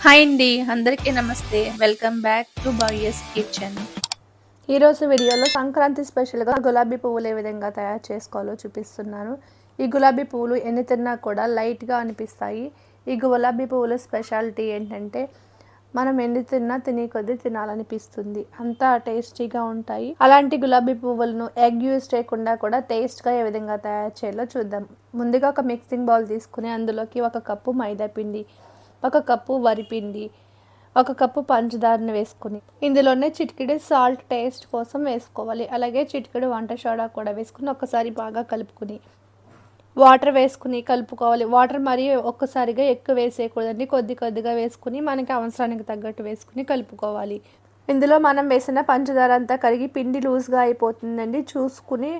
Hi అండి, అందరికీ నమస్తే. Welcome back to boys kitchen. ఈరోజు వీడియోలో సంక్రాంతి స్పెషల్గా గులాబీ పువ్వులు ఏ విధంగా తయారు చేసుకోవాలో చూపిస్తున్నాను. ఈ గులాబీ పువ్వులు ఎన్ని తిన్నా కూడా లైట్గా అనిపిస్తాయి. ఈ గులాబీ పువ్వుల స్పెషాలిటీ ఏంటంటే మనం ఎన్ని తిన్నా తినే కొద్దీ తినాలనిపిస్తుంది, అంతా టేస్టీగా ఉంటాయి. అలాంటి గులాబీ పువ్వులను ఎగ్ యూజ్ చేయకుండా కూడా టేస్ట్గా ఏ విధంగా తయారు చేయాలో చూద్దాం. ముందుగా ఒక మిక్సింగ్ బౌల్ తీసుకుని అందులోకి 1 కప్పు మైదా పిండి, 1 కప్పు వరిపిండి, 1 కప్పు పంచదారను వేసుకుని ఇందులోనే చిటికెడు సాల్ట్ టేస్ట్ కోసం వేసుకోవాలి. అలాగే చిటికెడు వంట సోడా కూడా వేసుకుని ఒక్కసారి బాగా కలుపుకుని వాటర్ వేసుకుని కలుపుకోవాలి. వాటర్ మరీ ఒక్కసారిగా ఎక్కువ వేసేయకూడదండి, కొద్ది కొద్దిగా వేసుకుని మనకి అవసరానికి తగ్గట్టు వేసుకుని కలుపుకోవాలి. ఇందులో మనం వేసిన పంచదార అంతా కరిగి పిండి లూజ్గా అయిపోతుందండి. చూసుకుని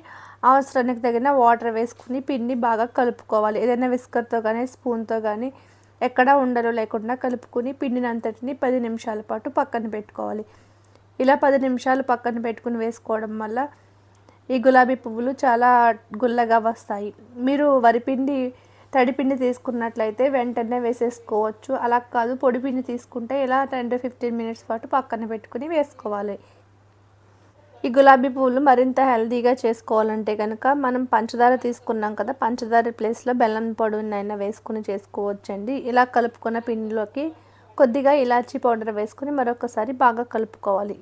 అవసరానికి తగిన వాటర్ వేసుకుని పిండి బాగా కలుపుకోవాలి. ఏదైనా విస్కర్తో కానీ స్పూన్తో కానీ ఎక్కడ ఉండలు లేకుండా కలుపుకుని పిండిని అంతటిని 10 నిమిషాల పాటు పక్కన పెట్టుకోవాలి. ఇలా 10 నిమిషాలు పక్కన పెట్టుకుని వేసుకోవడం వల్ల ఈ గులాబీ పువ్వులు చాలా గుల్లగా వస్తాయి. మీరు వరిపిండి తడిపిండి తీసుకున్నట్లయితే వెంటనే వేసేసుకోవచ్చు. అలా కాదు, పొడిపిండి తీసుకుంటే ఇలా 10 to 15 మినిట్స్ పాటు పక్కన పెట్టుకుని వేసుకోవాలి. ఈ గులాబీ పువ్వులు మరింత హెల్తీగా చేసుకోవాలంటే కనుక మనం పంచదార తీసుకున్నాం కదా, పంచదార ప్లేస్లో బెల్లం పొడినైనా వేసుకుని చేసుకోవచ్చండి. ఇలా కలుపుకున్న పిండిలోకి కొద్దిగా ఇలాచీ పౌడర్ వేసుకుని మరొకసారి బాగా కలుపుకోవాలి.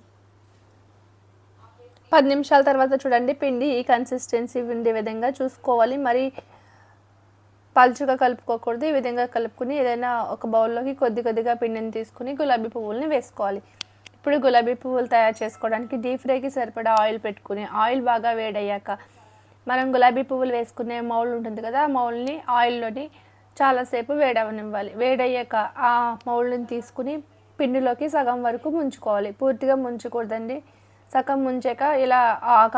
10 నిమిషాల తర్వాత చూడండి, పిండి ఈ కన్సిస్టెన్సీ ఉండే విధంగా చూసుకోవాలి. మరి పలుచుగా కలుపుకోకూడదు. ఈ విధంగా కలుపుకుని ఏదైనా ఒక బౌల్లోకి కొద్ది కొద్దిగా పిండిని తీసుకుని గులాబీ పువ్వుల్ని వేసుకోవాలి. ఇప్పుడు గులాబీ పువ్వులు తయారు చేసుకోవడానికి డీప్ ఫ్రైకి సరిపడా ఆయిల్ పెట్టుకుని ఆయిల్ బాగా వేడయ్యాక మనం గులాబీ పువ్వులు వేసుకునే మౌల్ ఉంటుంది కదా, ఆ మౌల్ని ఆయిల్లోని చాలాసేపు వేడవనివ్వాలి. వేడయ్యాక ఆ మౌల్ని తీసుకుని పిండిలోకి సగం వరకు ముంచుకోవాలి. పూర్తిగా ముంచకూడదండి. సగం ముంచాక ఇలా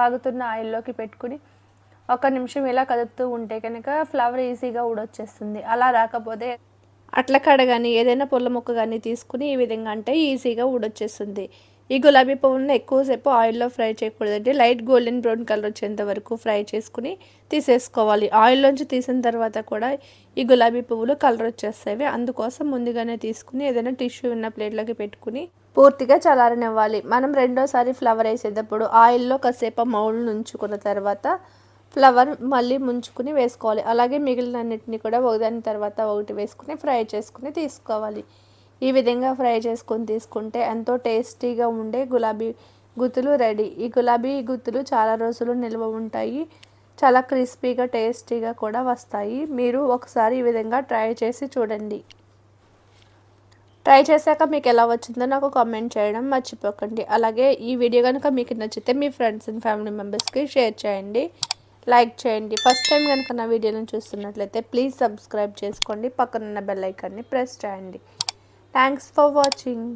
కాగుతున్న ఆయిల్లోకి పెట్టుకుని 1 నిమిషం ఇలా కదుపుతూ ఉంటే కనుక ఫ్లవర్ ఈజీగా ఊడొచ్చేస్తుంది. అలా రాకపోతే అట్ల కాడ కానీ ఏదైనా పుల్ల ముక్క కానీ తీసుకుని ఈ విధంగా అంటే ఈజీగా ఊడొచ్చేస్తుంది. ఈ గులాబీ పువ్వులను ఎక్కువసేపు ఆయిల్లో ఫ్రై చేయకూడదండి. లైట్ గోల్డెన్ బ్రౌన్ కలర్ వచ్చేంత వరకు ఫ్రై చేసుకుని తీసేసుకోవాలి. ఆయిల్లోంచి తీసిన తర్వాత కూడా ఈ గులాబీ పువ్వులు కలర్ వచ్చేస్తాయి. అందుకోసం ముందుగానే తీసుకుని ఏదైనా టిష్యూ ఉన్న ప్లేట్లోకి పెట్టుకుని పూర్తిగా చల్లారనివ్వాలి. మనం రెండోసారి ఫ్లవర్ వేసేటప్పుడు ఆయిల్లో కాసేపు మౌల్డ్ ఉంచుకున్న తర్వాత ఫ్లవర్ మళ్ళీ ముంచుకుని వేసుకోవాలి. అలాగే మిగిలిన అన్నిటిని కూడా ఒకదాని తర్వాత ఒకటి వేసుకుని ఫ్రై చేసుకుని తీసుకోవాలి. ఈ విధంగా ఫ్రై చేసుకొని తీసుకుంటే ఎంతో టేస్టీగా ఉండే గులాబీ గుత్తులు రెడీ. ఈ గులాబీ గుత్తులు చాలా రోజులు నిల్వ ఉంటాయి. చాలా క్రిస్పీగా టేస్టీగా కూడా వస్తాయి. మీరు ఒకసారి ఈ విధంగా ట్రై చేసి చూడండి. ట్రై చేశాక మీకు ఎలా వచ్చిందో నాకు కామెంట్ చేయడం మర్చిపోకండి. అలాగే ఈ వీడియో కనుక మీకు నచ్చితే మీ ఫ్రెండ్స్ అండ్ ఫ్యామిలీ మెంబర్స్కి షేర్ చేయండి, లైక్ చేయండి. ఫస్ట్ టైం కనుక నా వీడియోలను చూస్తున్నట్లయితే ప్లీజ్ సబ్స్క్రైబ్ చేసుకోండి. పక్కనున్న బెల్ ఐకాన్ని ప్రెస్ చేయండి. Thanks for watching.